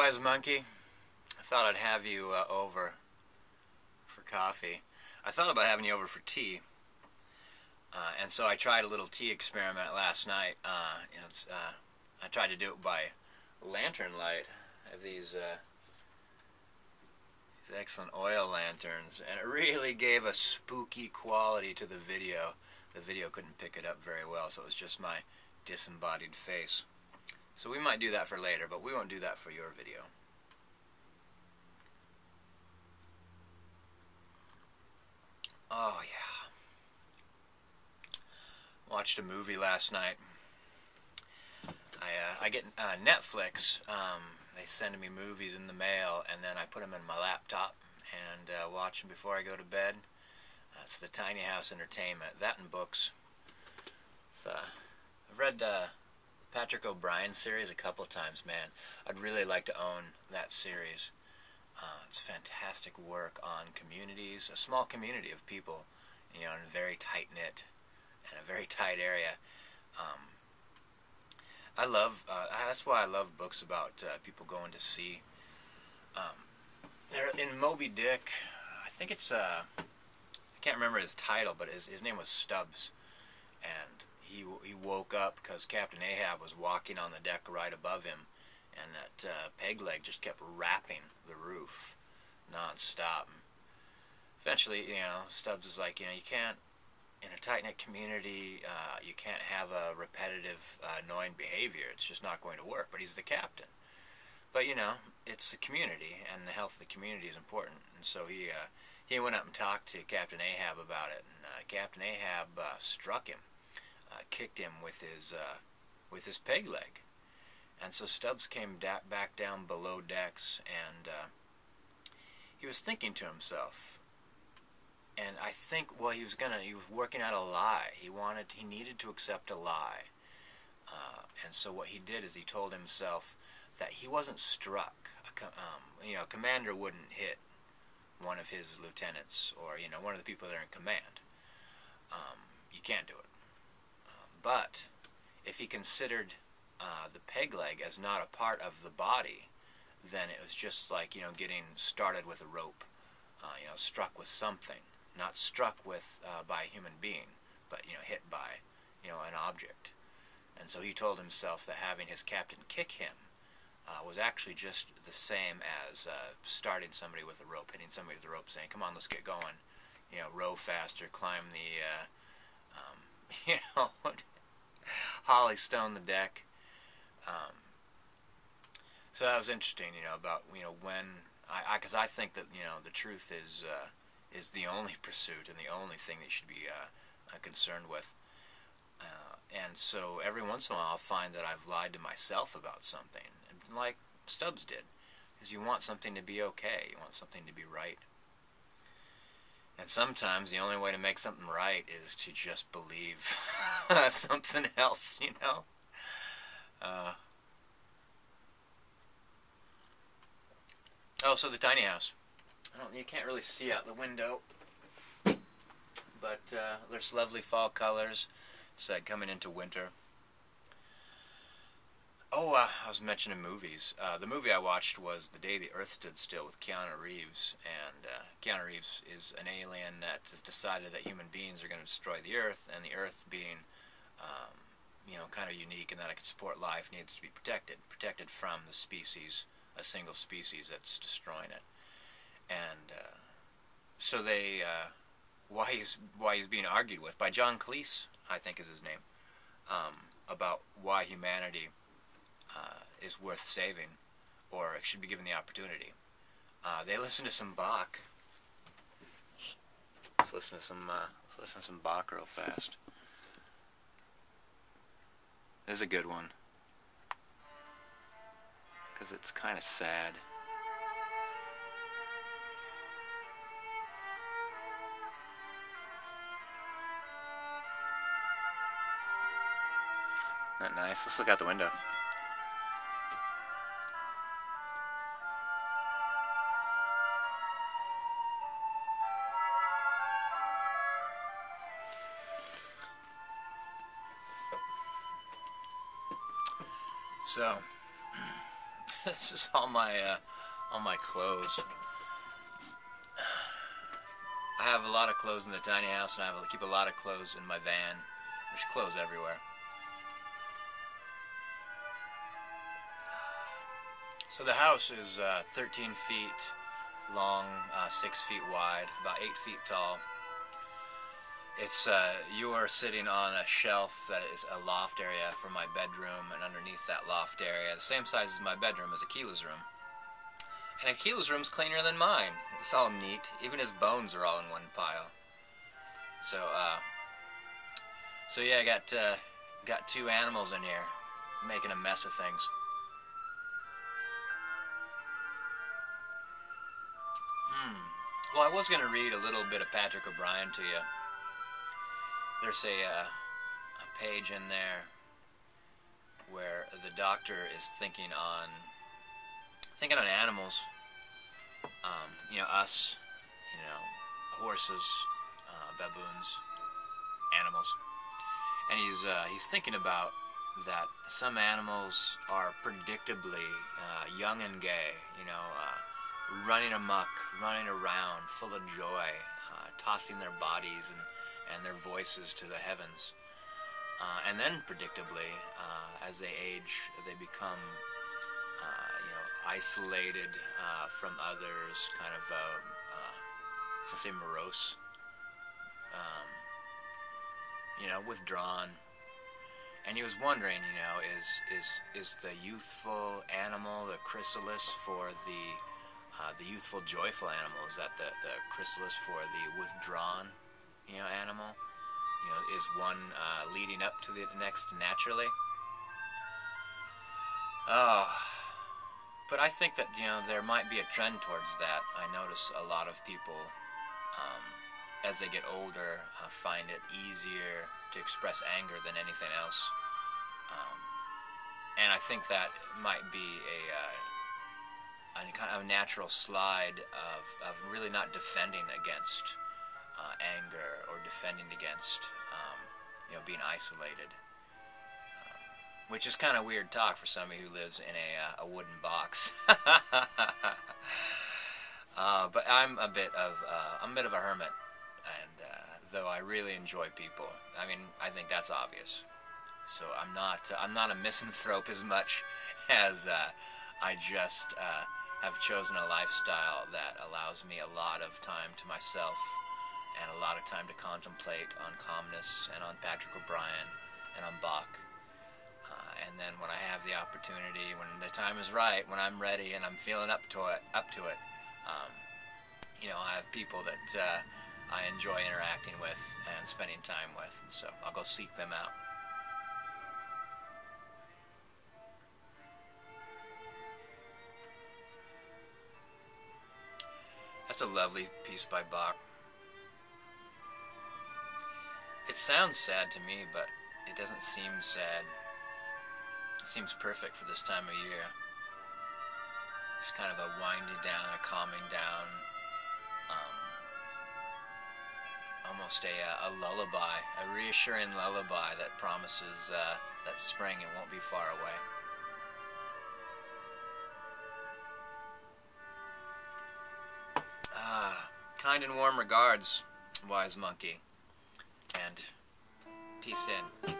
Wise Monkey. I thought I'd have you over for coffee. I thought about having you over for tea, and so I tried a little tea experiment last night. I tried to do it by lantern light. I have these excellent oil lanterns, and it really gave a spooky quality to the video. The video couldn't pick it up very well, so it was just my disembodied face. So we might do that for later, but we won't do that for your video. Oh yeah. Watched a movie last night. I get Netflix. They send me movies in the mail, and then I put them in my laptop and watch them before I go to bed. It's the Tiny House Entertainment. That and books. I've read Patrick O'Brian series a couple times, man. I'd really like to own that series. It's fantastic work on communities, a small community of people, in a very tight-knit and a very tight area. That's why I love books about people going to sea. In Moby Dick, I think it's, I can't remember his title, but his name was Stubbs. And he woke up because Captain Ahab was walking on the deck right above him, and that peg leg just kept rapping the roof non-stop. Eventually, Stubbs is like, you can't, in a tight-knit community, you can't have a repetitive, annoying behavior. It's just not going to work. But he's the captain. But, it's the community, and the health of the community is important. And so he went up and talked to Captain Ahab about it, and Captain Ahab struck him, kicked him with his peg leg. And so Stubbs came back down below decks, and he was thinking to himself. And I think, he was working out a lie. He needed to accept a lie. And so what he did is he told himself that he wasn't struck. A commander wouldn't hit one of his lieutenants or, one of the people that are in command. You can't do it. But if he considered the peg leg as not a part of the body, then it was just like, getting started with a rope, struck with something. Not struck with by a human being, but hit by an object. And so he told himself that having his captain kick him was actually just the same as starting somebody with a rope, hitting somebody with a rope, saying, "Come on, let's get going. Row faster, climb the holly stone the deck." So that was interesting, about when because I think that the truth is the only pursuit and the only thing that you should be concerned with. And so every once in a while I'll find that I've lied to myself about something, like Stubbs did, because you want something to be okay, you want something to be right. And sometimes the only way to make something right is to just believe something else, so the tiny house. You can't really see out the window, but there's lovely fall colors. It's coming into winter. I was mentioning movies. The movie I watched was The Day the Earth Stood Still with Keanu Reeves, and Keanu Reeves is an alien that has decided that human beings are going to destroy the Earth, and the Earth being, kind of unique in that it can support life, needs to be protected from the species, a single species that's destroying it. And so why he's being argued with by John Cleese, I think is his name, about why humanity is worth saving, or it should be given the opportunity. They listen to some Bach. Let's listen to some Bach real fast. This is a good one, because it's kind of sad. Isn't that nice? Let's look out the window. So, This is all my clothes. I have a lot of clothes in the tiny house, and I keep a lot of clothes in my van. There's clothes everywhere. So the house is 13 feet long, 6 feet wide, about 8 feet tall. It's you are sitting on a shelf that is a loft area for my bedroom, and underneath that loft area, the same size as my bedroom, is Akila's room. And Akila's room's cleaner than mine. It's all neat. Even his bones are all in one pile. So yeah, I got two animals in here, making a mess of things. Well, I was going to read a little bit of Patrick O'Brian to you. There's a page in there where the doctor is thinking on animals. Us, horses, baboons, animals, and he's thinking about that some animals are predictably young and gay, running amok, running around, full of joy, tossing their bodies and their voices to the heavens, and then predictably, as they age, they become isolated from others, kind of, let's say morose, withdrawn. And he was wondering, is the youthful animal the chrysalis for the youthful, joyful animal? Is that the chrysalis for the withdrawn, animal? Is one leading up to the next naturally? Oh. But I think that, there might be a trend towards that. I notice a lot of people, as they get older, find it easier to express anger than anything else. And I think that might be a kind of natural slide of really not defending against anger, or defending against, being isolated. Which is kind of weird talk for somebody who lives in a wooden box. But I'm a bit of a hermit, and though I really enjoy people, I think that's obvious. So I'm not a misanthrope as much as I just have chosen a lifestyle that allows me a lot of time to myself, and a lot of time to contemplate on calmness, and on Patrick O'Brian, and on Bach. And then when I have the opportunity, when the time is right, when I'm ready and I'm feeling up to it, I have people that I enjoy interacting with and spending time with, and so I'll go seek them out. That's a lovely piece by Bach. It sounds sad to me, but it doesn't seem sad. It seems perfect for this time of year. It's kind of a winding down, a calming down, almost a lullaby, a reassuring lullaby that promises that spring, it won't be far away. Kind and warm regards, wise monkey, and peace in.